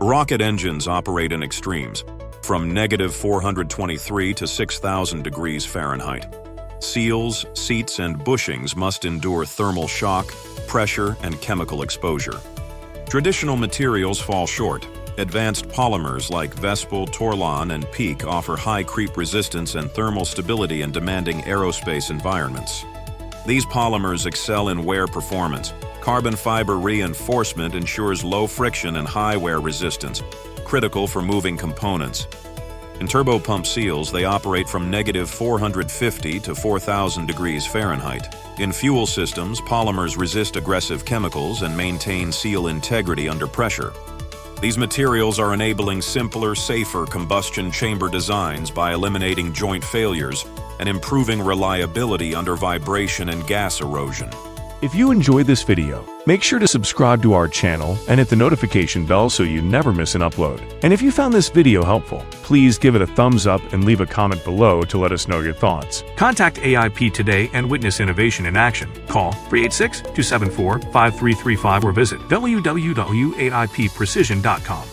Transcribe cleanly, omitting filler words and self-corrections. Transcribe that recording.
Rocket engines operate in extremes, from -423 to 6,000 degrees Fahrenheit. Seals, seats, and bushings must endure thermal shock, pressure, and chemical exposure. Traditional materials fall short. Advanced polymers like Vespel, Torlon, and PEEK offer high creep resistance and thermal stability in demanding aerospace environments. These polymers excel in wear performance. Carbon fiber reinforcement ensures low friction and high wear resistance, critical for moving components. In turbopump seals, they operate from -450 to 4,000 degrees Fahrenheit. In fuel systems, polymers resist aggressive chemicals and maintain seal integrity under pressure. These materials are enabling simpler, safer combustion chamber designs by eliminating joint failures and improving reliability under vibration and gas erosion. If you enjoyed this video, make sure to subscribe to our channel and hit the notification bell so you never miss an upload. And if you found this video helpful, please give it a thumbs up and leave a comment below to let us know your thoughts. Contact AIP today and witness innovation in action. Call 386-274-5335 or visit www.aipprecision.com.